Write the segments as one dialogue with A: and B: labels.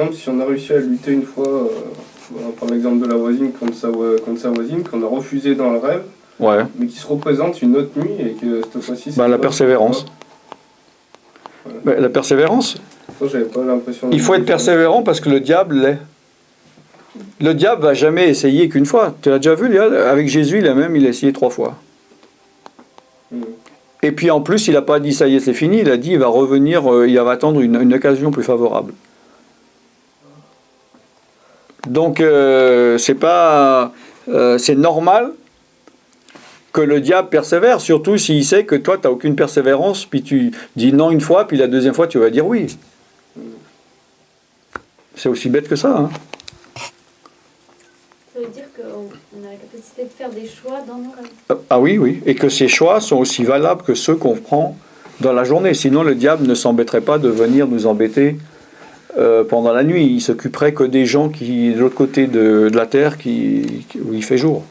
A: exemple, si on a réussi à lutter une fois, on prend l'exemple de la voisine contre sa voisine, qu'on a refusé dans le rêve, mais qui se représente une autre nuit et que cette fois-ci...
B: la persévérance. Voilà. La persévérance.
A: Ça, j'avais pas l'impression...
B: Il faut être persévérant parce que le diable l'est. Le diable va jamais essayer qu'une fois. Tu l'as déjà vu, avec Jésus, il a essayé 3 fois. Et puis en plus, il n'a pas dit ça y est, c'est fini. Il a dit il va revenir, il va attendre une occasion plus favorable. Donc c'est normal que le diable persévère, surtout s'il sait que toi, tu n'as aucune persévérance, puis tu dis non une fois, puis la deuxième fois, tu vas dire oui. C'est aussi bête que ça. Hein.
C: Ça veut dire qu'on a la capacité de faire des choix dans nos rêves.
B: Ah oui, et que ces choix sont aussi valables que ceux qu'on prend dans la journée. Sinon, le diable ne s'embêterait pas de venir nous embêter pendant la nuit. Il s'occuperait que des gens qui, de l'autre côté de la terre, où il fait jour.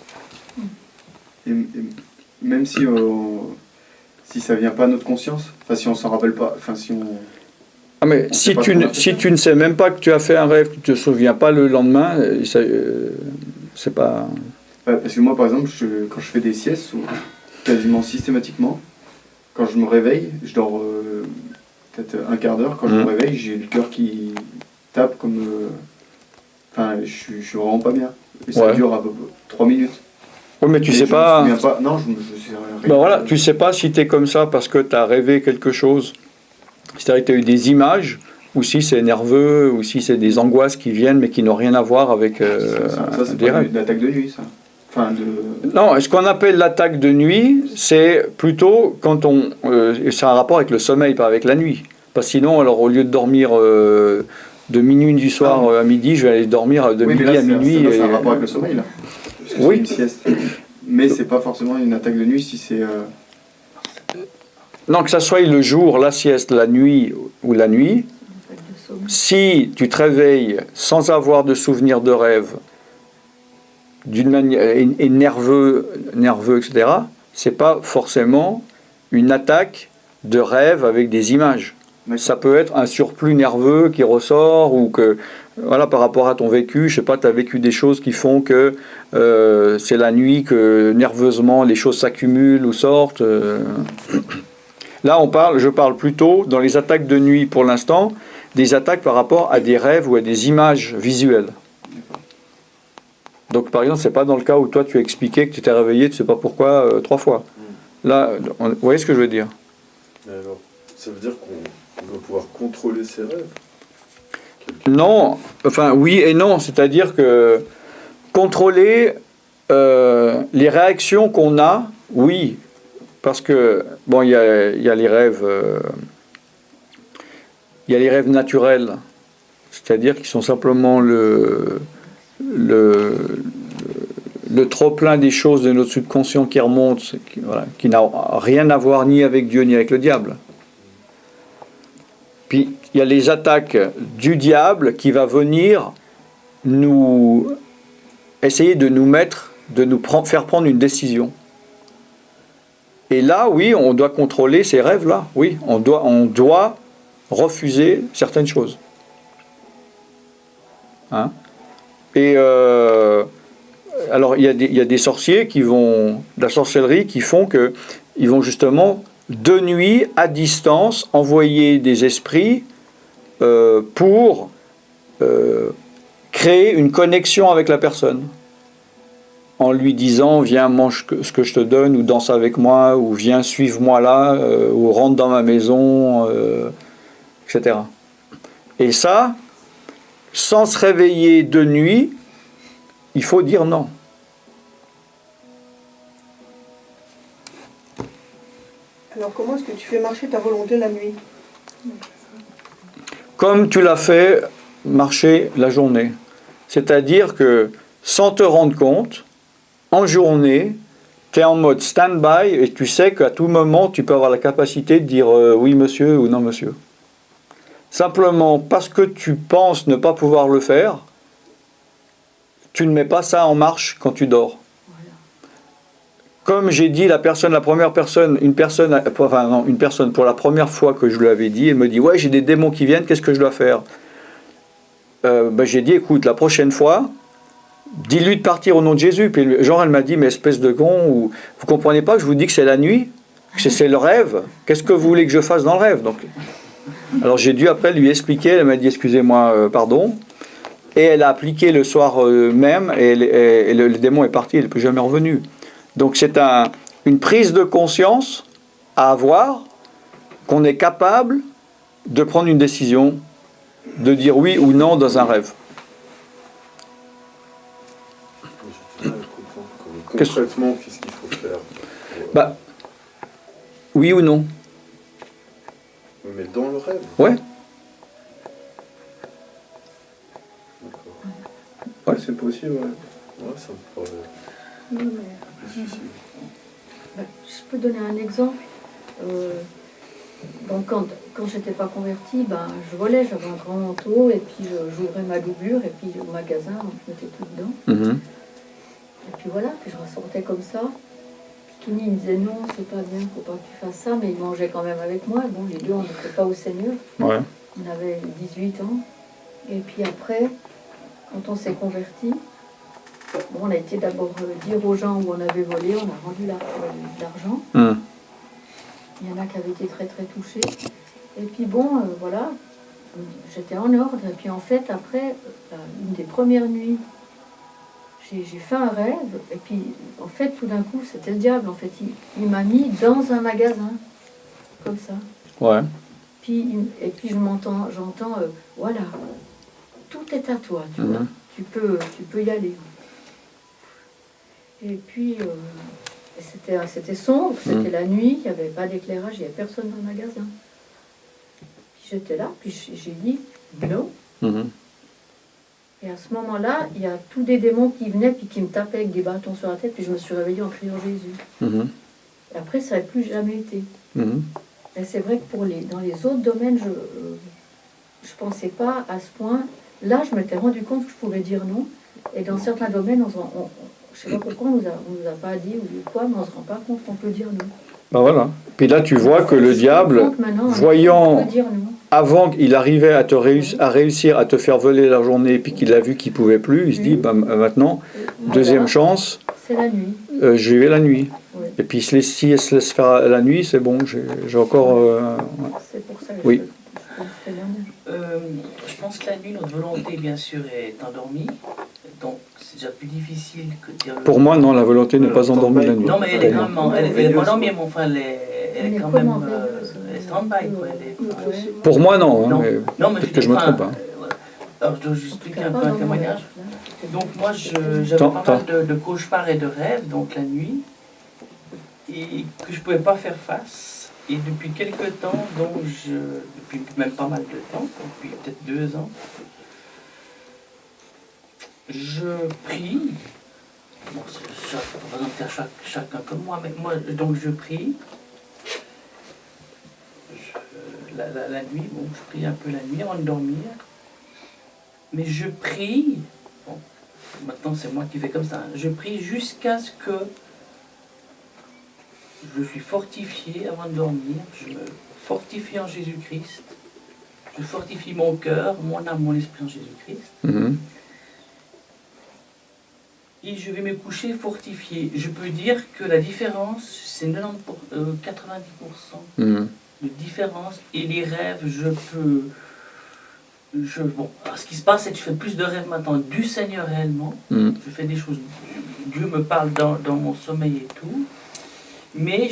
D: Et même si ça vient pas à notre conscience, si on s'en rappelle pas, si on...
B: Ah mais si tu ne sais même pas que tu as fait un rêve, tu te souviens pas le lendemain, c'est pas...
D: Parce que moi par exemple, quand je fais des siestes, quasiment systématiquement, quand je me réveille, je dors peut-être un quart d'heure, quand je me réveille, j'ai le cœur qui tape comme... je suis vraiment pas bien. Et ça dure à peu près 3 minutes.
B: Oui, mais tu sais pas...
D: Non, je sais rien.
B: Ben voilà, tu sais pas si tu es comme ça parce que tu as rêvé quelque chose. C'est-à-dire que tu as eu des images, ou si c'est nerveux, ou si c'est des angoisses qui viennent, mais qui n'ont rien à voir avec
D: ça c'est pas une attaque de nuit, ça.
B: Non, ce qu'on appelle l'attaque de nuit, c'est plutôt quand c'est un rapport avec le sommeil, pas avec la nuit. Parce que sinon, alors, au lieu de dormir de minuit du soir à midi, je vais aller dormir de midi à minuit.
D: C'est un rapport avec le sommeil, là. Oui. Une sieste. Mais c'est pas forcément une attaque de nuit si c'est...
B: Non, que ça soit le jour, la sieste, la nuit ou la nuit, si tu te réveilles sans avoir de souvenir de rêve, d'une manière et nerveux, etc., c'est pas forcément une attaque de rêve avec des images. Ça peut être un surplus nerveux qui ressort ou que, voilà, par rapport à ton vécu, je sais pas, tu as vécu des choses qui font que c'est la nuit que nerveusement les choses s'accumulent ou sortent. Là, je parle plutôt, dans les attaques de nuit pour l'instant, des attaques par rapport à des rêves ou à des images visuelles. Donc, par exemple, c'est pas dans le cas où toi tu as expliqué que tu t'es réveillé, tu sais pas pourquoi, 3 fois. Là, vous voyez ce que je veux dire?
E: Alors, ça veut dire qu'on doit pouvoir contrôler ses rêves?
B: Non, enfin oui et non, c'est-à-dire que contrôler les réactions qu'on a, oui, parce que bon, il y a les rêves, naturels, c'est-à-dire qui sont simplement le trop-plein des choses de notre subconscient qui remonte, qui n'a rien à voir ni avec Dieu ni avec le diable. Puis il y a les attaques du diable qui va venir nous essayer de nous faire prendre une décision. Et là, oui, on doit contrôler ces rêves-là. Oui, on doit refuser certaines choses. Hein? Et alors, il y a des sorciers de la sorcellerie qui font que ils vont justement de nuit à distance envoyer des esprits pour créer une connexion avec la personne. En lui disant viens mange ce que je te donne ou danse avec moi ou viens suive-moi là ou rentre dans ma maison, etc. Et ça, sans se réveiller de nuit, il faut dire non.
F: Alors comment est-ce que tu fais marcher ta volonté la nuit?
B: Comme tu l'as fait marcher la journée. C'est-à-dire que sans te rendre compte, en journée, tu es en mode stand-by et tu sais qu'à tout moment, tu peux avoir la capacité de dire oui monsieur ou non monsieur. Simplement parce que tu penses ne pas pouvoir le faire, tu ne mets pas ça en marche quand tu dors. Comme j'ai dit, une personne pour la première fois que je lui avais dit, elle me dit ouais j'ai des démons qui viennent, qu'est-ce que je dois faire? j'ai dit, écoute, la prochaine fois, dis-lui de partir au nom de Jésus. Puis genre, elle m'a dit, mais espèce de con, vous comprenez pas que je vous dis que c'est la nuit, que c'est le rêve. Qu'est-ce que vous voulez que je fasse dans le rêve? Donc, alors j'ai dû après lui expliquer. Elle m'a dit, excusez-moi, pardon. Et elle a appliqué le soir même, et le démon est parti, il n'est plus jamais revenu. Donc c'est une prise de conscience à avoir, qu'on est capable de prendre une décision, de dire oui ou non dans un rêve.
E: Concrètement, qu'est-ce qu'il faut faire
B: Oui ou non?
E: Mais dans le rêve.
B: Ouais.
A: Ouais, c'est possible.
E: Ouais, ça me paraît
C: Oui, mais... je peux donner un exemple. Donc quand je n'étais pas convertie, je volais, j'avais un grand manteau, et puis j'ouvrais ma doublure, et puis au magasin, on mettait tout dedans.
B: Mm-hmm.
C: Et puis voilà, puis je ressortais comme ça. Puis Tony me disait non, c'est pas bien, faut pas que tu fasses ça, mais il mangeait quand même avec moi. Bon, les deux, on n'était pas au Seigneur.
B: Ouais.
C: On avait 18 ans. Et puis après, quand on s'est converti, on a été d'abord dire aux gens où on avait volé, on a rendu l'argent.
B: Mm.
C: Il y en a qui avaient été très très touchés. Et puis bon, voilà, j'étais en ordre. Et puis en fait, après, une des premières nuits, j'ai fait un rêve. Et puis en fait, tout d'un coup, c'était le diable. En fait, il m'a mis dans un magasin, comme ça.
B: Ouais.
C: Et puis j'entends, voilà, tout est à toi, tu vois. Tu peux y aller. Et puis, c'était sombre, c'était la nuit, il n'y avait pas d'éclairage, il n'y avait personne dans le magasin. Puis j'étais là, puis j'ai dit non. Et à ce moment-là, il y a tous des démons qui venaient, puis qui me tapaient avec des bâtons sur la tête, puis je me suis réveillée en criant Jésus. Et après, ça n'a plus jamais été. Et c'est vrai que dans les autres domaines, je ne pensais pas à ce point. Là, je m'étais rendu compte que je pouvais dire non. Et dans certains domaines, je ne sais pas pourquoi on nous a pas dit ou quoi, mais on ne se rend pas compte qu'on peut dire non.
B: Ben voilà. Puis là, tu vois que le diable, voyant, avant qu'il arrivait à réussir à te faire voler la journée, puis qu'il a vu qu'il ne pouvait plus, il se dit, maintenant, deuxième chance,
C: c'est la nuit.
B: Je vais la nuit.
C: Oui.
B: Et puis si elle se laisse faire la nuit, c'est bon, j'ai encore...
C: C'est pour ça que
B: oui.
G: Je pense que la nuit, notre volonté, bien sûr, est endormie. Donc, c'est déjà plus difficile que de dire...
B: Pour moi, non, la volonté n'est pas endormie la nuit.
G: Non, mais elle est vraiment... Elle est pas endormie, mais enfin, elle est quand même... Elle est stand-by, quoi.
B: Pour moi, non.
G: Non,
B: Mais
G: non, mais
B: peut-être que je me trompe.
G: Alors, je dois juste expliquer un peu un témoignage. Donc, moi, j'avais pas mal de cauchemars et de rêves, donc la nuit, et que je pouvais pas faire face. Et depuis quelques temps, donc depuis même pas mal de temps, depuis peut-être 2 ans, je prie. Bon, ça va pas faire chacun comme moi, mais moi, donc je prie. La nuit, bon, je prie un peu la nuit avant de dormir. Mais je prie, bon, maintenant c'est moi qui fais comme ça, hein, je prie jusqu'à ce que je suis fortifié avant de dormir, je me fortifie en Jésus-Christ, je fortifie mon cœur, mon âme, mon esprit en Jésus-Christ. Et je vais me coucher fortifié. Je peux dire que la différence, c'est 90%, 90% de différence. Et les rêves, bon, ce qui se passe, c'est que je fais plus de rêves maintenant du Seigneur réellement. Je fais des choses, Dieu me parle dans mon sommeil et tout. Mais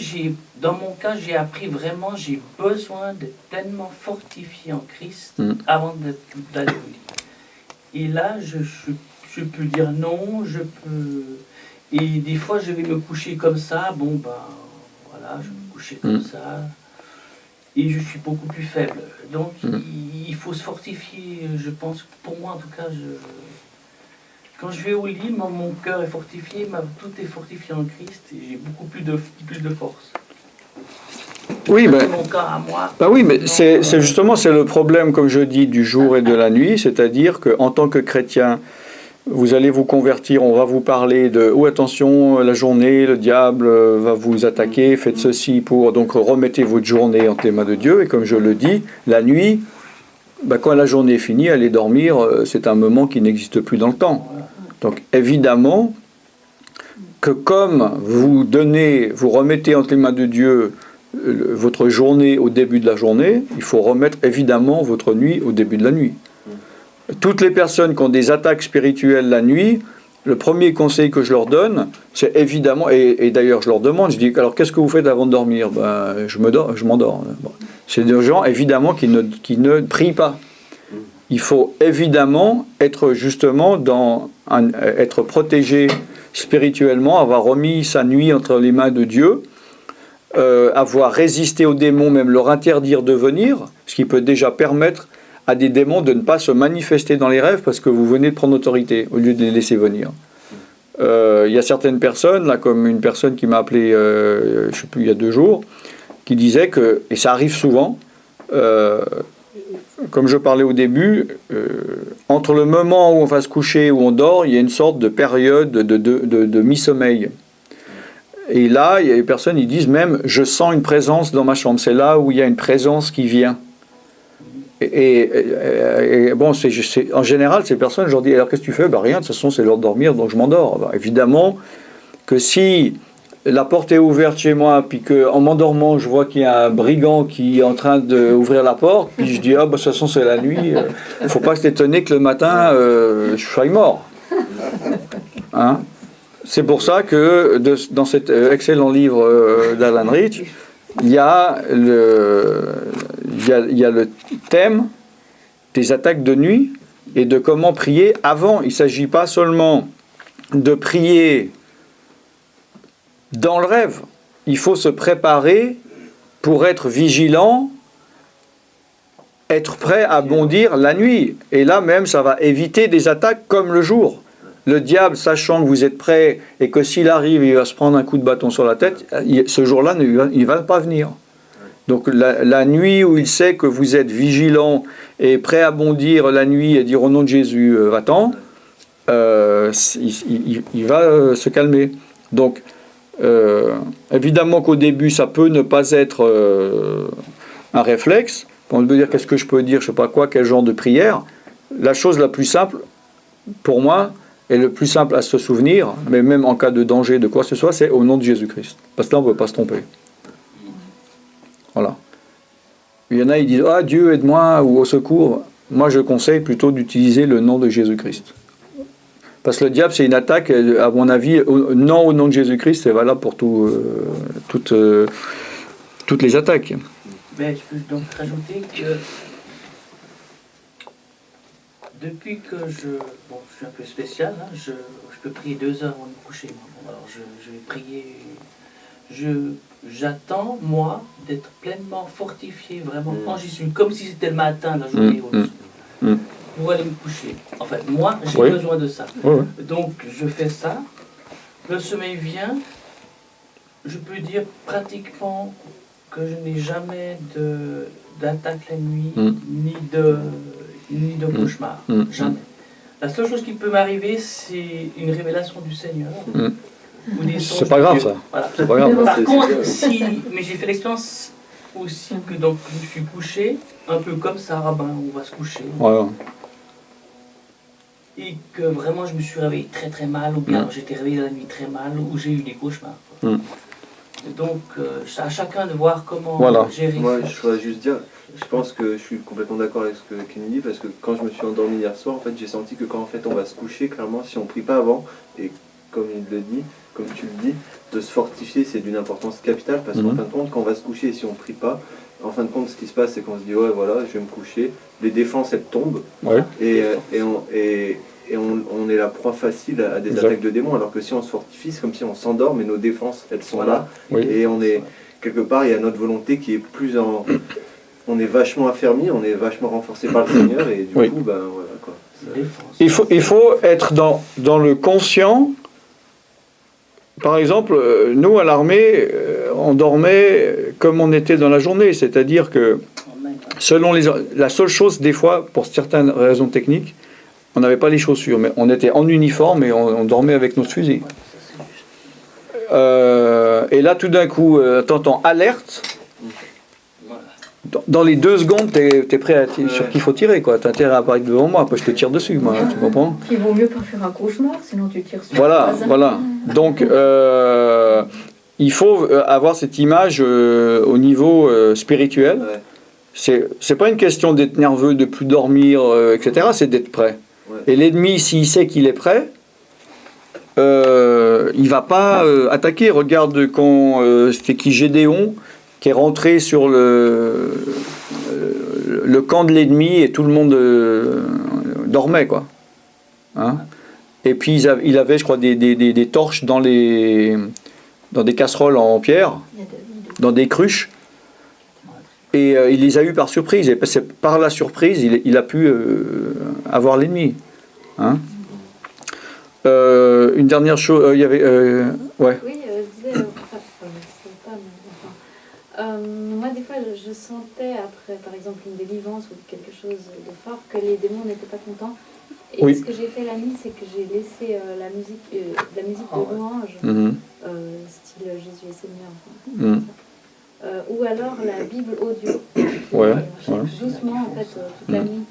G: dans mon cas, j'ai appris vraiment, j'ai besoin d'être pleinement fortifié en Christ avant d'aller au lit. Et là, je peux dire non, et des fois, je vais me coucher comme ça, bon, voilà, je vais me coucher comme ça. Et je suis beaucoup plus faible. Donc, il faut se fortifier, je pense, pour moi en tout cas, quand je vais au lit, mon cœur est fortifié, tout est fortifié en Christ, et j'ai beaucoup plus de force.
B: Oui,
G: c'est mon cas à moi.
B: Oui, mais c'est justement le problème, comme je dis, du jour et de la nuit, c'est-à-dire qu'en tant que chrétien, vous allez vous convertir, on va vous parler de « Oh, attention, la journée, le diable va vous attaquer, faites ceci pour... » Donc remettez votre journée entre les mains de Dieu. Et comme je le dis, la nuit, quand la journée est finie, aller dormir, c'est un moment qui n'existe plus dans le temps. Donc évidemment que comme vous remettez entre les mains de Dieu votre journée au début de la journée, il faut remettre évidemment votre nuit au début de la nuit. Toutes les personnes qui ont des attaques spirituelles la nuit, le premier conseil que je leur donne, c'est évidemment, et d'ailleurs je leur demande, je dis, alors qu'est-ce que vous faites avant de dormir? Je m'endors. Bon. C'est des gens évidemment qui ne prient pas. Il faut évidemment être justement être protégé spirituellement, avoir remis sa nuit entre les mains de Dieu, avoir résisté aux démons, même leur interdire de venir, ce qui peut déjà permettre à des démons de ne pas se manifester dans les rêves parce que vous venez de prendre autorité au lieu de les laisser venir. Il y a certaines personnes, là, comme une personne qui m'a appelé, je ne sais plus, il y a 2 jours, qui disait que, et ça arrive souvent, comme je parlais au début, entre le moment où on va se coucher et où on dort, il y a une sorte de période de mi-sommeil. Et là, il y a des personnes qui disent même, je sens une présence dans ma chambre. C'est là où il y a une présence qui vient. Et bon, en général, ces personnes, je leur dis, alors qu'est-ce que tu fais? Rien, de toute façon, c'est l'heure de dormir, donc je m'endors. Évidemment que si la porte est ouverte chez moi, puis qu'en m'endormant, je vois qu'il y a un brigand qui est en train d'ouvrir la porte, puis je dis, de toute façon, c'est la nuit, il ne faut pas s'étonner que le matin, je sois mort. Hein? C'est pour ça que dans cet excellent livre d'Alan Rich, il y a le thème des attaques de nuit et de comment prier avant. Il ne s'agit pas seulement de prier dans le rêve. Il faut se préparer pour être vigilant, être prêt à bondir la nuit. Et là même, ça va éviter des attaques comme le jour. Le diable, sachant que vous êtes prêt et que s'il arrive, il va se prendre un coup de bâton sur la tête, ce jour-là, il ne va pas venir. Donc la nuit où il sait que vous êtes vigilant et prêt à bondir la nuit et dire au nom de Jésus, va-t'en, il va se calmer. Donc, évidemment qu'au début, ça peut ne pas être un réflexe. On peut dire, qu'est-ce que je peux dire, je ne sais pas quoi, quel genre de prière. La chose la plus simple, pour moi, et le plus simple à se souvenir, mais même en cas de danger, de quoi que ce soit, c'est au nom de Jésus-Christ. Parce que là, on ne peut pas se tromper. Voilà. Il y en a, ils disent « Ah, Dieu, aide-moi » ou « Au secours ». Moi, je conseille plutôt d'utiliser le nom de Jésus-Christ. Parce que le diable, c'est une attaque, à mon avis, non au nom de Jésus-Christ, c'est valable pour toutes les attaques.
G: Mais je peux donc rajouter que depuis que je suis un peu spécial, hein, je peux prier 2 heures avant de me coucher. Bon, alors je vais prier. J'attends, moi, d'être pleinement fortifié, vraiment, quand j'y suis, comme si c'était le matin, la journée, pour aller me coucher. En fait, moi, j'ai besoin de ça. Donc, je fais ça. Le sommeil vient. Je peux dire pratiquement que je n'ai jamais d'attaque la nuit, ni de cauchemar. Jamais. La seule chose qui peut m'arriver, c'est une révélation du Seigneur.
B: C'est pas grave, ça.
G: Voilà.
B: C'est pas grave.
G: Par contre, mais j'ai fait l'expérience aussi que donc je me suis couché, un peu comme ça, rabbin, on va se coucher.
B: Voilà.
G: Et que vraiment je me suis réveillé très très mal, ou bien j'étais réveillé la nuit très mal, ou j'ai eu des cauchemars. Donc, à chacun de voir comment gérer.
E: Moi, je voudrais juste dire, je pense que je suis complètement d'accord avec ce que Kenny dit, parce que quand je me suis endormi hier soir, en fait, j'ai senti que quand en fait on va se coucher, clairement, si on ne prie pas avant, et comme il le dit, comme tu le dis, de se fortifier, c'est d'une importance capitale, parce qu'en fin de compte, quand on va se coucher, si on ne prie pas, en fin de compte, ce qui se passe, c'est qu'on se dit, ouais, voilà, je vais me coucher, les défenses, elles tombent, et on est la proie facile à des attaques de démons, alors que si on se fortifie, c'est comme si on s'endort, mais nos défenses, elles sont là, et on est, quelque part, il y a notre volonté qui est plus en... On est vachement affermi, on est vachement renforcé par le Seigneur, et du coup, ben voilà, quoi.
B: Il faut être dans le conscient. Par exemple, nous, à l'armée, on dormait comme on était dans la journée, c'est-à-dire que, selon la seule chose, des fois, pour certaines raisons techniques, on n'avait pas les chaussures, mais on était en uniforme et on dormait avec notre fusil. Et là, tout d'un coup, t'entends alerte, dans les 2 secondes, tu es prêt à tirer sur qui il faut tirer. Tu as intérêt à apparaître devant moi, après je te tire dessus, moi, tu comprends?
C: Il vaut mieux pas faire un cauchemar, sinon tu tires sur
B: Voilà. Donc, il faut avoir cette image au niveau spirituel. C'est pas une question d'être nerveux, de plus dormir, etc. C'est d'être prêt. Et l'ennemi, s'il sait qu'il est prêt, il va pas attaquer. Regarde quand c'était qui, Gédéon, qui est rentré sur le camp de l'ennemi et tout le monde dormait, quoi. Hein? Et puis il avait, je crois, des torches dans des casseroles en pierre, dans des cruches. Et il les a eus par surprise. Et c'est par la surprise, il a pu avoir l'ennemi. Hein? Une dernière chose, il y avait... ouais.
H: Oui, je disais... moi, des fois, je sentais, après, par exemple, une délivrance ou quelque chose de fort, que les démons n'étaient pas contents. Et ce que j'ai fait la nuit, c'est que j'ai laissé la musique de louange, style Jésus est Seigneur. Ou alors la Bible audio. Doucement, en fait, toute la nuit.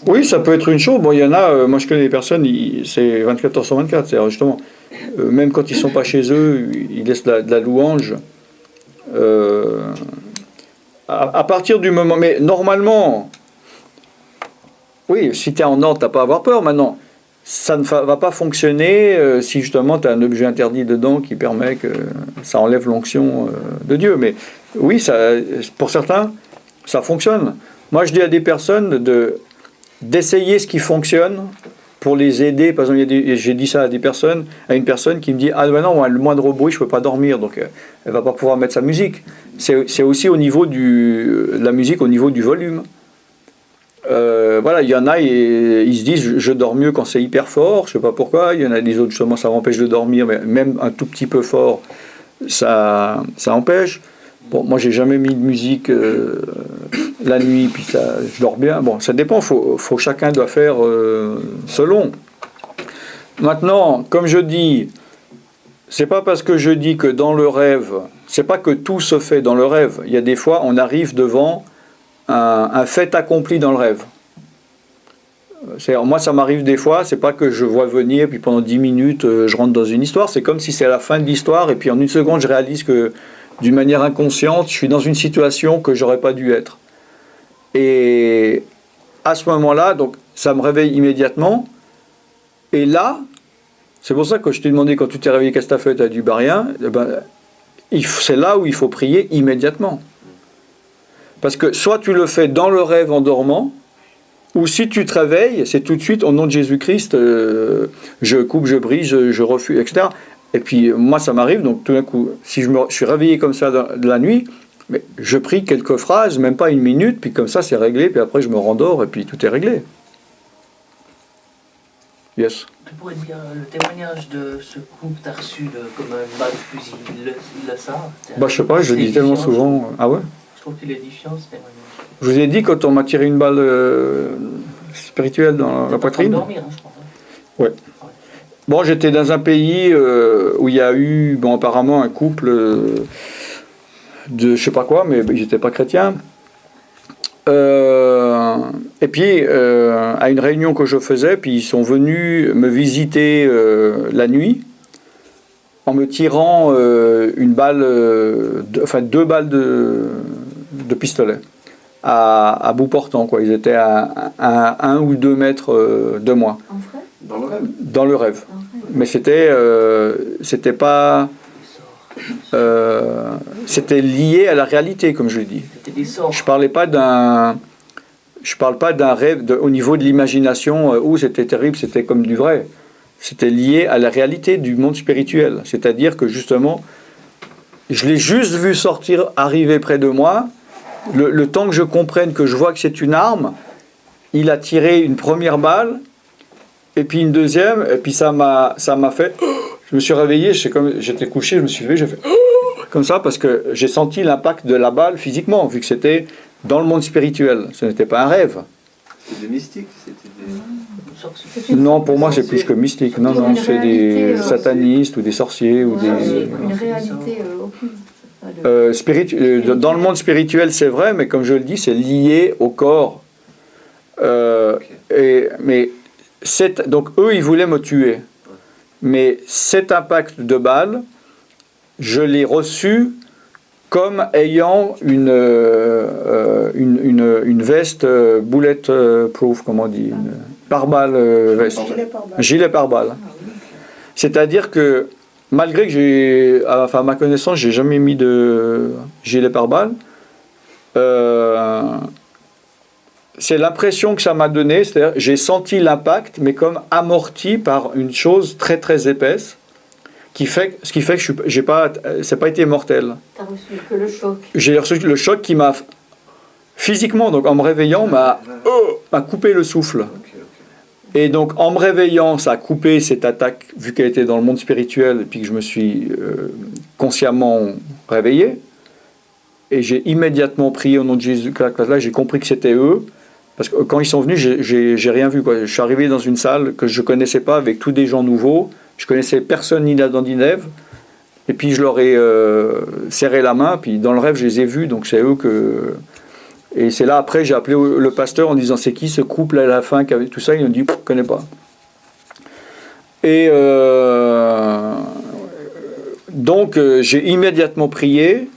B: Oui, ça peut être une chose. Bon, il y en a, moi je connais des personnes, c'est 24 heures sur 24. C'est-à-dire justement, même quand ils ne sont pas chez eux, ils laissent de la louange. À partir du moment. Mais normalement, oui, si tu es en ordre, tu n'as pas à avoir peur. Maintenant, ça ne va pas fonctionner si justement tu as un objet interdit dedans qui permet que ça enlève l'onction de Dieu. Mais oui, pour certains, ça fonctionne. Moi, je dis à des personnes d'essayer ce qui fonctionne pour les aider. Par exemple, j'ai dit ça à une personne qui me dit « Ah ben non, moi, le moindre bruit, je ne peux pas dormir, donc elle ne va pas pouvoir mettre sa musique. » C'est aussi au niveau de la musique, au niveau du volume. Voilà, il y en a, ils se disent je dors mieux quand c'est hyper fort, je sais pas pourquoi. Il y en a des autres, justement, ça m'empêche de dormir, mais même un tout petit peu fort, ça empêche. Bon, moi, j'ai jamais mis de musique la nuit, puis je dors bien. Bon, ça dépend, faut chacun doit faire selon. Maintenant, comme je dis, c'est pas parce que je dis que dans le rêve, c'est pas que tout se fait dans le rêve. Il y a des fois, on arrive devant un fait accompli dans le rêve. Moi, ça m'arrive des fois, c'est pas que je vois venir, puis pendant 10 minutes, je rentre dans une histoire. C'est comme si c'est la fin de l'histoire, et puis en une seconde, je réalise que, d'une manière inconsciente, je suis dans une situation que j'aurais pas dû être. Et à ce moment-là, donc, ça me réveille immédiatement. Et là, c'est pour ça que je t'ai demandé, quand tu t'es réveillé, qu'est-ce que tu as fait? Tu as dit, bah rien. C'est là où il faut prier immédiatement. Parce que soit tu le fais dans le rêve en dormant, ou si tu te réveilles, c'est tout de suite au nom de Jésus-Christ, je coupe, je brise, je refuse, etc. Et puis moi ça m'arrive, donc tout d'un coup, si je suis réveillé comme ça de la nuit, mais je prie quelques phrases, même pas 1 minute, puis comme ça c'est réglé, puis après je me rendors et puis tout est réglé. Yes.
G: Tu pourrais dire le témoignage de ce coup que tu as reçu comme une balle de fusil, il a ça?
B: Bah je sais pas, je le dis tellement souvent. Ah ouais?
G: Je trouve qu'il est édifiant ce témoignage.
B: Je vous ai dit quand on m'a tiré une balle spirituelle dans la poitrine.
G: Dormir, je crois.
B: Ouais. Bon, j'étais dans un pays où il y a eu, bon, apparemment un couple de je sais pas quoi, mais ils n'étaient pas chrétiens. Et puis, à une réunion que je faisais, puis ils sont venus me visiter la nuit en me tirant une balle, enfin 2 balles de pistolet à bout portant, quoi. Ils étaient à 1 ou 2 mètres de moi.
C: En vrai?
D: Dans le rêve?
B: Dans le rêve. Mais c'était pas... c'était lié à la réalité, comme je l'ai dit. Je parle pas d'un rêve au niveau de l'imagination où c'était terrible, c'était comme du vrai. C'était lié à la réalité du monde spirituel. C'est-à-dire que justement, je l'ai juste vu arriver près de moi. Le temps que je comprenne, que je vois que c'est une arme, il a tiré une première balle, et puis une deuxième, et puis ça m'a fait... Je me suis réveillé, j'étais couché, je me suis levé, j'ai fait... Comme ça, parce que j'ai senti l'impact de la balle physiquement, vu que c'était dans le monde spirituel. Ce n'était pas un rêve.
E: C'était des mystiques,
B: Non, pour moi, c'est plus que mystique. Non, c'est des satanistes ou des sorciers. Ou des...
C: Une réalité occulte.
B: Dans le monde spirituel, c'est vrai, mais comme je le dis, c'est lié au corps. Donc eux, ils voulaient me tuer. Mais cet impact de balle, je l'ai reçu comme ayant une veste bulletproof, comment on dit, pare-balles veste. Un gilet pare-balles. C'est-à-dire que malgré que à ma connaissance, j'ai jamais mis de gilet pare-balles, c'est l'impression que ça m'a donné, c'est-à-dire j'ai senti l'impact, mais comme amorti par une chose très très épaisse, ce qui fait que c'est pas été mortel.
C: Tu as reçu que le choc.
B: J'ai reçu le choc qui m'a physiquement, donc en me réveillant, m'a coupé le souffle. Et donc en me réveillant, ça a coupé cette attaque, vu qu'elle était dans le monde spirituel, et puis que je me suis consciemment réveillé. Et j'ai immédiatement prié au nom de Jésus. Là, j'ai compris que c'était eux. Parce que quand ils sont venus, j'ai rien vu, quoi. Je suis arrivé dans une salle que je ne connaissais pas, avec tous des gens nouveaux. Je ne connaissais personne ni Adam ni Ève. Et puis je leur ai serré la main. Puis dans le rêve, je les ai vus. Donc c'est eux que... Et c'est là, après, j'ai appelé le pasteur en disant, c'est qui ce couple à la fin qui avait tout ça? Il m'a dit, je ne connais pas. Et donc, j'ai immédiatement prié.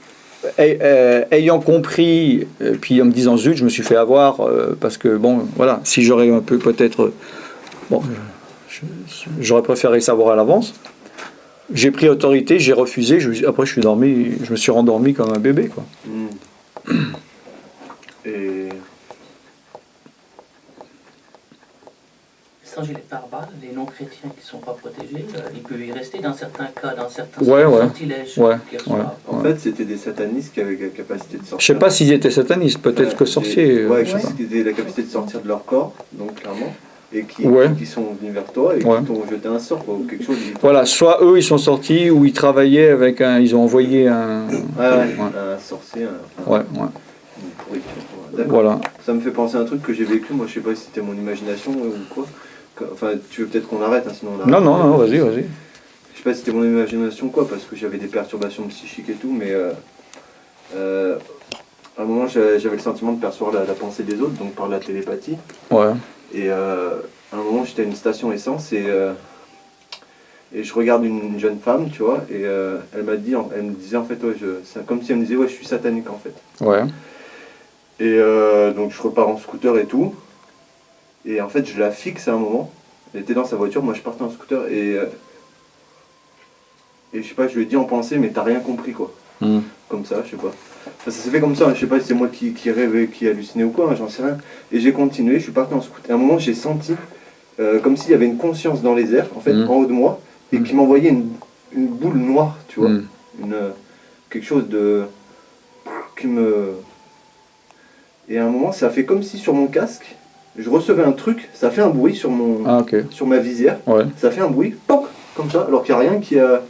B: Ayant compris, puis en me disant zut, je me suis fait avoir parce que bon, voilà, si j'aurais un peu peut-être, j'aurais préféré savoir à l'avance. J'ai pris autorité, j'ai refusé. Après, je me suis rendormi comme un bébé, quoi.
E: Et
G: sans gilet pare-balles, les non-chrétiens qui ne sont pas protégés, ils peuvent y rester dans certains cas, dans certains sortilèges.
E: En fait, c'était des satanistes qui avaient la capacité de sortir.
B: Je ne sais pas s'ils étaient satanistes, peut-être que sorciers.
E: Je sais qu'ils avaient la capacité de sortir de leur corps, donc clairement, et qui sont venus vers toi et qui t'ont jeté un sort, ou quelque chose.
B: Voilà, soit eux ils sont sortis, ou ils travaillaient avec ils ont envoyé un
E: sorcier. Une pourriture.
B: Voilà.
E: Ça me fait penser à un truc que j'ai vécu, moi je sais pas si c'était mon imagination ou quoi. Enfin, tu veux peut-être qu'on arrête, sinon on arrête.
B: Non, vas-y.
E: Je sais pas si c'était mon imagination ou quoi, parce que j'avais des perturbations psychiques et tout, mais à un moment j'avais le sentiment de percevoir la pensée des autres, donc par la télépathie. Et à un moment j'étais à une station essence et je regarde une jeune femme, tu vois, et elle me disait en fait, c'est comme si elle me disait, je suis satanique en fait. Et donc je repars en scooter et tout. Et en fait je la fixe à un moment. Elle était dans sa voiture, moi je partais en scooter et je sais pas, je lui ai dit en pensée, mais t'as rien compris quoi. Comme ça, je sais pas. Enfin, ça s'est fait comme ça, je sais pas si c'est moi qui rêvais, qui hallucinais ou quoi, j'en sais rien. Et j'ai continué, je suis parti en scooter. Et à un moment j'ai senti comme s'il y avait une conscience dans les airs, en fait, en haut de moi, et qui m'envoyait une boule noire, tu vois. Quelque chose de... qui me... Et à un moment, ça fait comme si sur mon casque, je recevais un truc, ça fait un bruit sur sur ma visière, ça fait un bruit, poc, comme ça, alors qu'il n'y a rien qui a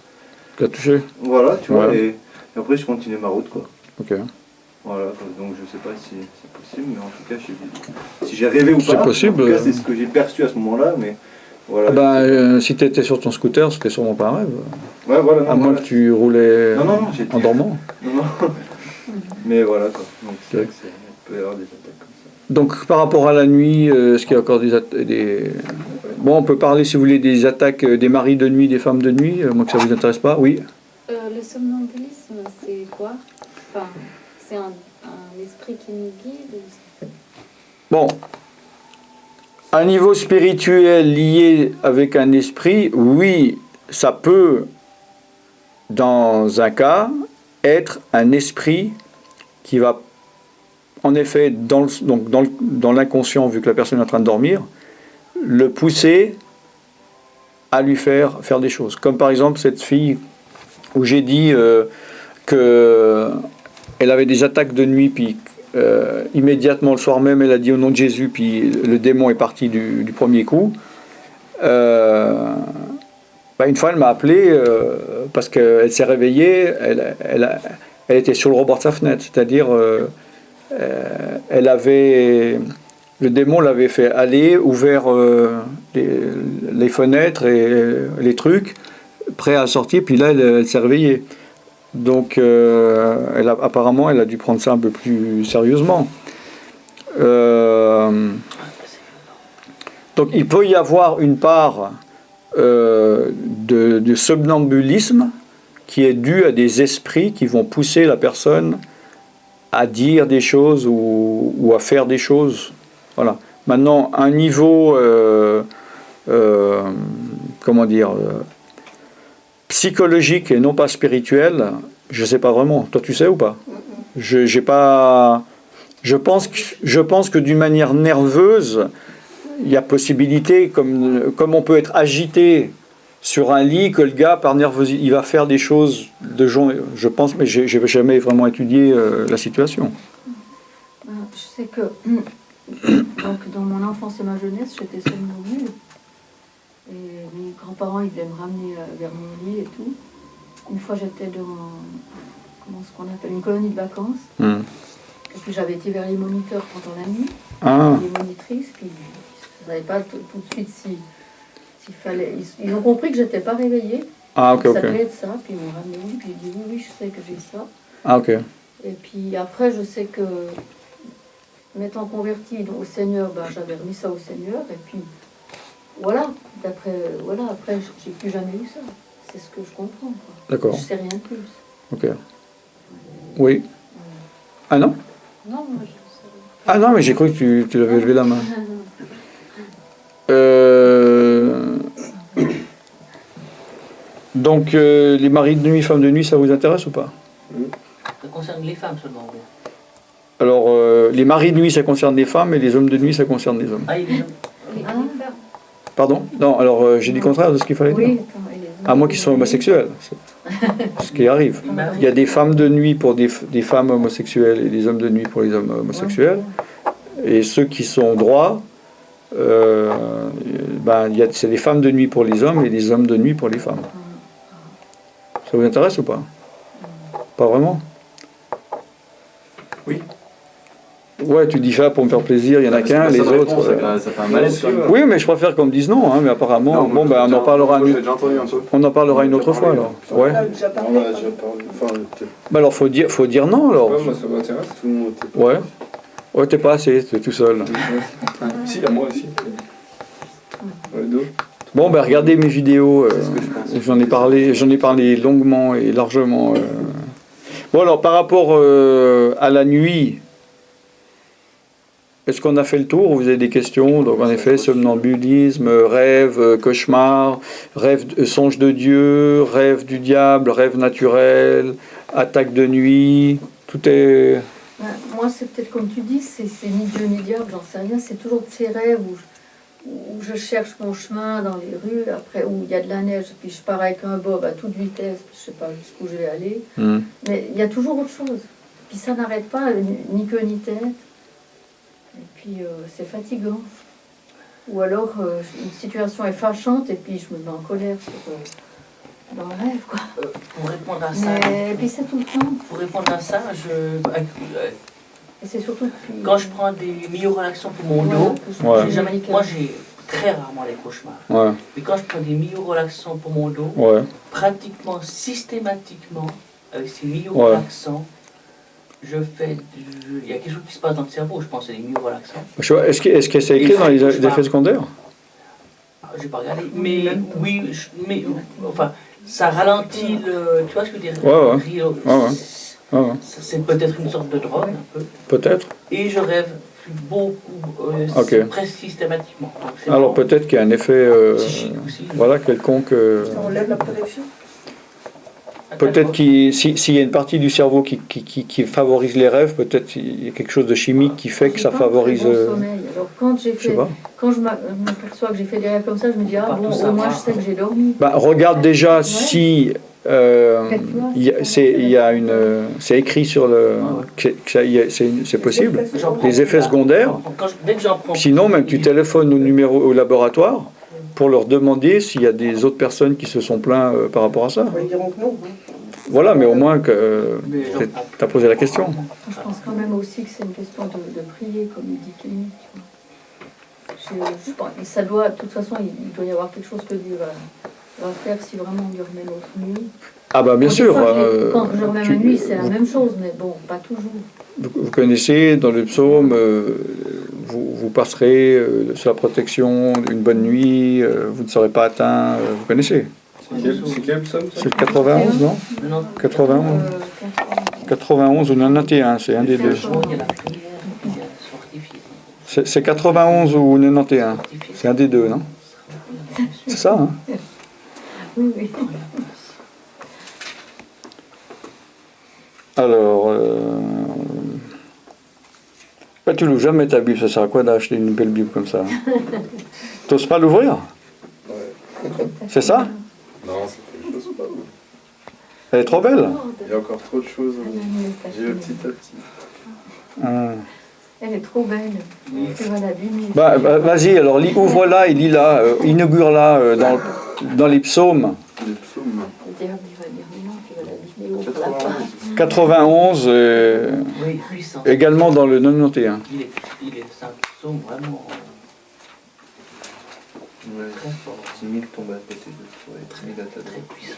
B: touché.
E: Voilà, tu vois, et après je continue ma route, quoi.
A: Voilà, donc je sais pas si c'est possible, mais en tout cas, si j'ai rêvé ou pas,
B: possible,
A: en tout cas, c'est ce que j'ai perçu à ce moment-là, mais voilà.
B: Si tu étais sur ton scooter, c'était sûrement pas un rêve.
A: Ouais, voilà.
B: À moins que tu roulais
A: j'étais
B: en dormant.
A: Non. Mais voilà, quoi. Donc c'est vrai que peut y avoir des attaques comme ça.
B: Donc par rapport à la nuit, est-ce qu'il y a encore des... Bon, on peut parler, si vous voulez, des attaques des maris de nuit, des femmes de nuit, moi que ça vous intéresse pas, oui.
H: Le somnambulisme, c'est quoi? Enfin, c'est un esprit qui nous guide ou...
B: Bon, un niveau spirituel lié avec un esprit, oui, ça peut, dans un cas, être un esprit qui va, en effet, dans l'inconscient, vu que la personne est en train de dormir, le pousser à lui faire des choses. Comme par exemple cette fille où j'ai dit qu'elle avait des attaques de nuit, puis immédiatement le soir même elle a dit au nom de Jésus, puis le démon est parti du premier coup. Une fois elle m'a appelé parce qu'elle s'est réveillée, elle était sur le rebord de sa fenêtre, c'est-à-dire le démon l'avait fait aller, ouvert les fenêtres et les trucs, prêt à sortir, puis là elle s'est réveillée. Donc, apparemment, elle a dû prendre ça un peu plus sérieusement. Donc, il peut y avoir une part de somnambulisme qui est due à des esprits qui vont pousser la personne à dire des choses ou à faire des choses. Voilà. Maintenant, un niveau, psychologique et non pas spirituel, je ne sais pas vraiment. Toi, tu sais ou pas? Je pense que d'une manière nerveuse, il y a possibilité, comme on peut être agité sur un lit, que le gars, par nervosité, il va faire des choses de gens, je pense, mais je n'ai jamais vraiment étudié la situation.
C: Je sais que donc, dans mon enfance et ma jeunesse, j'étais somnambule. Et mes grands-parents, ils devaient me ramener vers mon lit et tout. Une fois, j'étais dans ce qu'on appelle une colonie de vacances. Et puis, j'avais été vers les moniteurs pendant la nuit. Les monitrices, puis ils ne savaient pas tout de suite s'il fallait... Ils ont compris que je n'étais pas réveillée. Ça devait être ça. Puis, ils m'ont ramené au lit. Puis, j'ai dit, oui, je sais que j'ai ça. Et puis, après, je sais que... M'étant convertie au Seigneur, j'avais remis ça au Seigneur, et puis voilà, après j'ai plus jamais eu ça. C'est ce que je comprends.
B: D'accord.
C: Je sais rien de plus.
B: Ok. Oui. Ah non?
H: Non, moi je sais.
B: Ah non, mais j'ai cru que tu l'avais levé la main. Donc, les maris de nuit, femmes de nuit, ça vous intéresse ou pas?
G: Ça concerne les femmes seulement.
B: Alors, les maris de nuit, ça concerne les femmes, et les hommes de nuit, ça concerne les hommes.
G: Ah, il y a des hommes.
B: Pardon? Non, alors j'ai dit le contraire de ce qu'il fallait dire. À moins qu'ils soient homosexuels, ce qui arrive. Il y a des femmes de nuit pour des femmes homosexuelles et des hommes de nuit pour les hommes homosexuels. Et ceux qui sont droits, c'est des femmes de nuit pour les hommes et des hommes de nuit pour les femmes. Ça vous intéresse ou pas? Pas vraiment?
D: Oui.
B: Ouais, tu dis ça pour me faire plaisir, il y en a qu'un, les autres.
D: Ça fait un malaise.
B: Oui, mais je préfère qu'on me dise non, mais apparemment, on en parlera une autre fois alors. Ouais. Alors faut dire non alors.
A: Ouais, moi ça m'intéresse. Tout le monde.
B: Ouais. Ouais, t'es pas assez, t'es tout seul.
A: Si, il y a moi aussi.
B: Bon, regardez mes vidéos, j'en ai parlé longuement et largement. Bon alors, par rapport à la nuit, est-ce qu'on a fait le tour? Vous avez des questions? Donc en effet, somnambulisme, rêve, cauchemar, rêve, songe de Dieu, rêve du diable, rêve naturel, attaque de nuit, tout est...
C: Moi, c'est peut-être comme tu dis, c'est ni Dieu ni diable, j'en sais rien. C'est toujours de ces rêves où je cherche mon chemin dans les rues, après où il y a de la neige, puis je pars avec un bob à toute vitesse, puis je sais pas jusqu'où je vais aller. Mais il y a toujours autre chose. Puis ça n'arrête pas, ni queue ni tête. Et puis c'est fatigant. Ou alors une situation est fâchante et puis je me mets en colère dans le rêve, quoi.
G: Pour répondre à ça.
C: Et puis c'est tout le temps.
G: Pour répondre à ça,
C: et c'est surtout
G: quand je prends des myo-relaxants pour mon dos, moi j'ai très rarement les cauchemars. Et quand je prends des myo-relaxants pour mon dos, pratiquement systématiquement, avec ces myo-relaxants, il y a quelque chose qui se passe dans le cerveau, je pense, c'est des myo-relaxants.
B: Est-ce que c'est écrit dans les effets secondaires?
G: J'ai pas regardé, mais oui, enfin, ça ralentit le... Tu vois ce que je veux dire? C'est peut-être une sorte de drogue, un peu.
B: Peut-être.
G: Et je rêve beaucoup, presque systématiquement.
B: Alors peut-être qu'il y a un effet quelconque.
F: Ça enlève la protection.
B: Peut-être s'il y a une partie du cerveau qui favorise les rêves, peut-être qu'il y a quelque chose de chimique qui fait que ça favorise...
C: sommeil. Alors quand je m'aperçois que j'ai fait des rêves comme ça, je me dis, au moins je sais que j'ai dormi.
B: Regarde déjà si... c'est écrit sur le... c'est possible. Les effets secondaires. Sinon, même tu téléphones au laboratoire pour leur demander s'il y a des autres personnes qui se sont plaints par rapport à ça.
F: Ils diront que non.
B: Voilà, mais au moins que tu as posé la question.
C: Je pense quand même aussi que c'est une question de prier, comme il dit Kenny. Je pense, ça doit, de toute façon, il doit y avoir quelque chose que Dieu va faire si vraiment on lui remet notre nuit.
B: Ah bah bien sûr.
C: Quand je remets ma nuit, c'est la même chose, mais bon, pas toujours.
B: Vous connaissez, dans le psaume, vous passerez sous la protection d'une bonne nuit, vous ne serez pas atteint, vous connaissez.
A: C'est quel psaume ça?
B: C'est le 91, non? 91. 91 ou 91, c'est un des deux. C'est 91 ou 91, c'est un des deux, non? C'est ça, hein?
C: Oui, oui.
B: Alors, tu l'ouvres jamais ta Bible, ça sert à quoi d'acheter une belle Bible comme ça? T'oses pas l'ouvrir? C'est ça?
E: Non, c'est quelque chose pas.
B: Elle est trop belle.
E: Il y a encore trop de choses. J'ai petit à petit.
C: Elle est trop belle. Tu vas l'abîmer.
B: Bah, vas-y, alors ouvre-la et lis-la, inaugure-la dans les psaumes.
E: Les psaumes.
C: Le diable, il va dire, mais non, tu vas l'abîmer, ouvre-la pas.
B: 91,
G: Oui, puissant.
B: également dans le 91.
G: Il est c'est un psaume vraiment
E: Ouais.
G: très fort.
E: 10 000 tombent à côté de toi et 10 000 à ta
G: Très
E: droite.
G: puissant.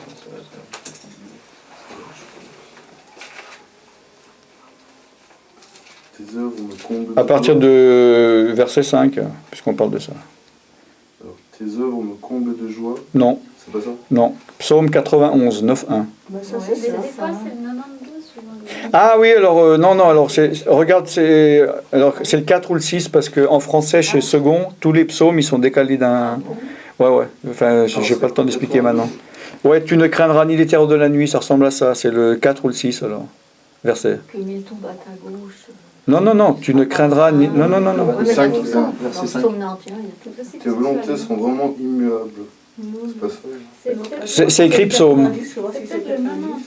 E: Tes œuvres me comblent.
B: À partir de verset 5, puisqu'on parle de ça.
E: Alors, tes œuvres me comblent de joie.
B: Non,
E: C'est pas ça?
B: non. Psaume 91, 9, 1.
F: Bah, ça,
C: Ouais,
F: c'est
H: Mais
F: ça.
H: des fois, c'est le 92 souvent.
B: Ah oui, alors, non, alors, regarde, c'est le 4 ou le 6, parce qu'en français, chez Second, tous les psaumes, ils sont décalés d'un... Ouais, enfin, j'ai pas le temps d'expliquer maintenant. Ouais, tu ne craindras ni les terreurs de la nuit, ça ressemble à ça, c'est le 4 ou le 6, alors, verset.
C: Que mille tombent à ta gauche.
B: Non, tu ne craindras ni... Non.
C: Ouais, mais il y a
D: 5,
C: tout ça. Dans
D: verset
C: le
D: 5.
C: psaume 91, il y a tout ça.
E: Tes volontés sont vraiment immuables. C'est pas ça?
B: C'est écrit psaume.
H: C'est peut-être le 90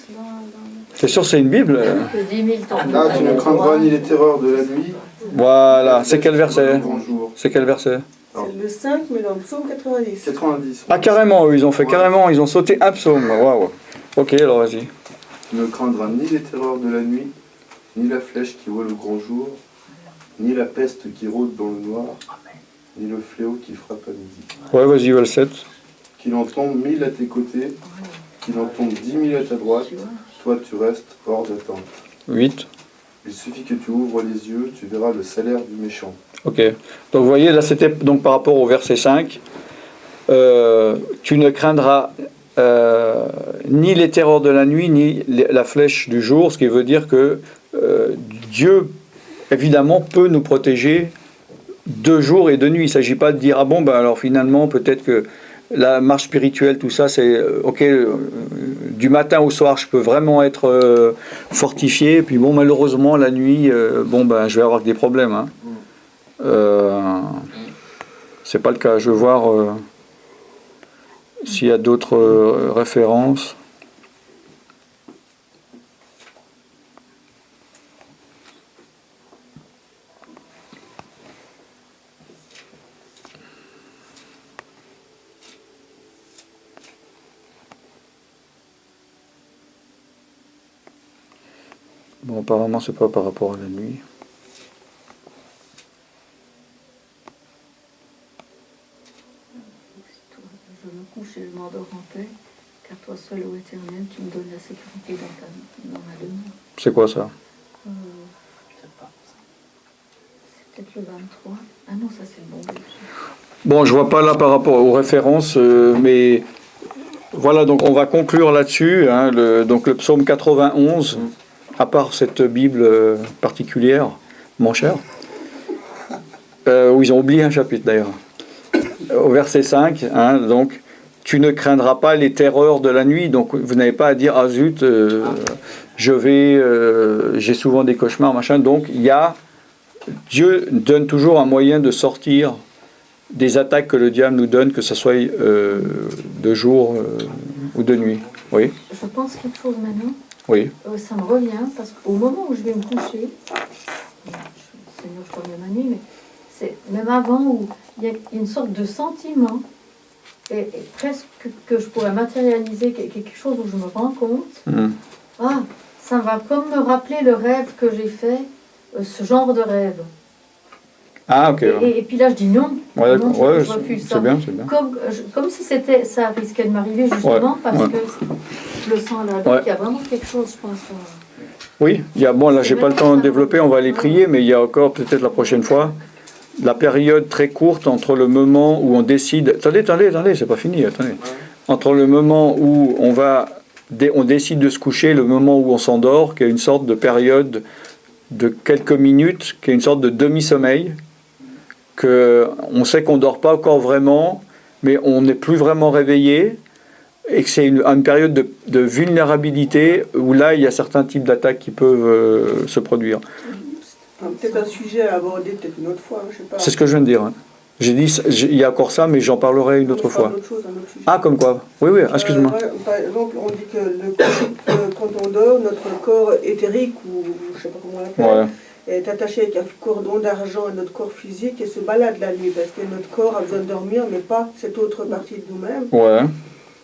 H: dans...
B: T'es sûr que c'est une Bible?
C: Que 10 000 tombent
E: Ah,
C: à
E: tu
C: ta
E: ne craindras
C: droite.
E: ni les terreurs de la nuit.
B: Voilà, c'est quel
E: Le
B: verset?
E: grand jour.
B: C'est quel verset?
F: C'est le 5, mais dans le psaume 90.
E: 90.
B: Ah, carrément, ils ont fait carrément, ils ont sauté un psaume. Waouh. Ok, alors vas-y.
E: Tu ne craindras ni les terreurs de la nuit, ni la flèche qui vole le grand jour, ni la peste qui rôde dans le noir, ni le fléau qui frappe à midi.
B: Ouais, vas-y, va le 7.
E: Qu'il en tombe 1000 à tes côtés, qu'il en tombe 10 000 à ta droite, toi tu restes hors d'attente.
B: 8.
E: Il suffit que tu ouvres les yeux, tu verras le salaire du méchant.
B: Ok. Donc vous voyez, là c'était donc par rapport au verset 5. Tu ne craindras ni les terreurs de la nuit, ni la flèche du jour, ce qui veut dire que Dieu, évidemment, peut nous protéger de jour et de nuit. Il ne s'agit pas de dire, ah bon, ben alors finalement, peut-être que la marche spirituelle, tout ça, c'est ok, du matin au soir, je peux vraiment être fortifié, puis bon, malheureusement, la nuit, bon, ben, je vais avoir des problèmes. Hein. C'est pas le cas. Je veux voir s'il y a d'autres références. Bon, apparemment, c'est pas par rapport à la nuit.
C: Je me couche et je m'endors en paix, car toi seul, ô Éternel, tu me donnes la sécurité dans ma demeure.
B: C'est quoi ça?
C: C'est peut-être le 23. Ah non, ça c'est le bon verset.
B: Bon, je vois pas là par rapport aux références, mais voilà, donc on va conclure là-dessus. Hein, donc le psaume 91, à part cette Bible particulière, mon cher, où ils ont oublié un chapitre d'ailleurs. Au verset 5, hein, donc tu ne craindras pas les terreurs de la nuit. Donc vous n'avez pas à dire ah zut, j'ai souvent des cauchemars, machin. Donc Dieu donne toujours un moyen de sortir des attaques que le diable nous donne, que ce soit de jour ou de nuit. Oui.
C: Je pense quelque chose maintenant.
B: Oui.
C: Ça me revient parce qu'au moment où je vais me coucher, Seigneur, je connais ma nuit, mais c'est même avant où il y a une sorte de sentiment, et presque que je pourrais matérialiser quelque chose où je me rends compte. Ah, ça va comme me rappeler le rêve que j'ai fait, ce genre de rêve.
B: Ah, ok.
C: Et puis là, je dis non.
B: Ouais,
C: non, je refuse ça.
B: C'est bien, c'est bien.
C: Comme si ça risquait de m'arriver, justement, parce que je le sens là. Il y a vraiment quelque chose, je pense.
B: Oui, bon, là, j'ai pas le temps de développer, on va les prier, mais il y a encore, peut-être la prochaine fois, la période très courte entre le moment où on décide. Attendez, c'est pas fini, attendez. Entre le moment où on décide de se coucher, le moment où on s'endort, qui est une sorte de période de quelques minutes, qui est une sorte de demi-sommeil, on sait qu'on ne dort pas encore vraiment, mais on n'est plus vraiment réveillé, et que c'est une période de vulnérabilité où là, il y a certains types d'attaques qui peuvent se produire.
F: Peut-être un sujet à aborder peut-être une autre fois, je sais pas.
B: C'est ce que je viens de dire. Hein. J'ai dit, il y a encore ça, mais j'en parlerai une autre fois.
F: Un autre sujet.
B: Ah, comme quoi? Oui, excuse-moi.
F: Par exemple, on dit que quand on dort, notre corps éthérique, ou je ne sais pas comment on l'appelle, est attaché avec un cordon d'argent à notre corps physique et se balade la nuit, parce que notre corps a besoin de dormir, mais pas cette autre partie de nous-mêmes.
B: Ouais.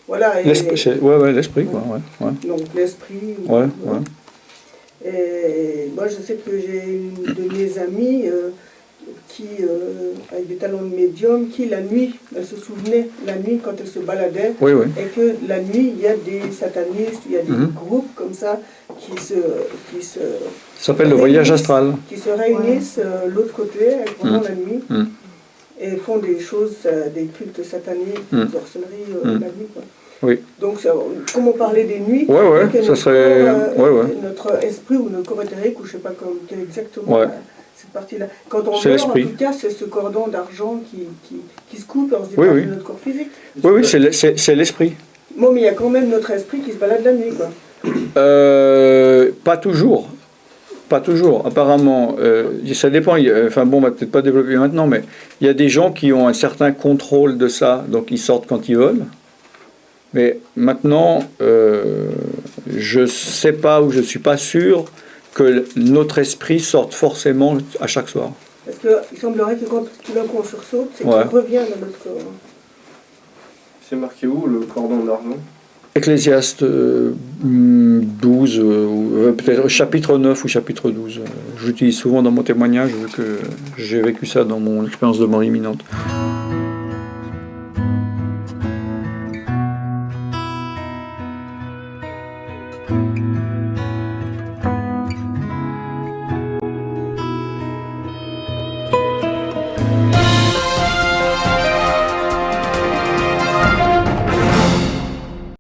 F: Voilà.
B: L'esprit, quoi. Ouais.
F: Donc l'esprit.
B: Ouais.
F: Et moi, je sais que j'ai une de mes amies qui, avec des talents de médium, qui la nuit, elle se souvenait la nuit quand elle se baladait, et que la nuit, il y a des satanistes, il y a des groupes comme ça qui se
B: ça s'appelle le voyage astral.
F: Qui se réunissent l'autre côté pendant la nuit et font des choses, des cultes sataniques, des sorcelleries la nuit, quoi.
B: Oui.
F: Donc, comment parler des nuits,
B: ça serait
F: notre esprit ou notre corps éthérique, ou je ne sais pas quelle exactement cette partie-là. Quand on meurt, en tout cas, c'est ce cordon d'argent qui se coupe et on se débarque de notre corps physique.
B: Oui, c'est l'esprit.
F: Bon, mais il y a quand même notre esprit qui se balade la nuit, quoi.
B: Pas toujours. Pas toujours. Apparemment, ça dépend. Enfin bon, on va peut-être pas développer maintenant, mais il y a des gens qui ont un certain contrôle de ça, donc ils sortent quand ils veulent. Mais maintenant, je ne sais pas ou je ne suis pas sûr que notre esprit sorte forcément à chaque soir.
F: Parce qu'il semblerait que quand tout d'un coup on sursaute, c'est qu'il revient dans notre corps.
A: C'est marqué où, le cordon d'argent?
B: Ecclésiaste 12, peut-être chapitre 9 ou chapitre 12. J'utilise souvent dans mon témoignage, vu que j'ai vécu ça dans mon expérience de mort imminente.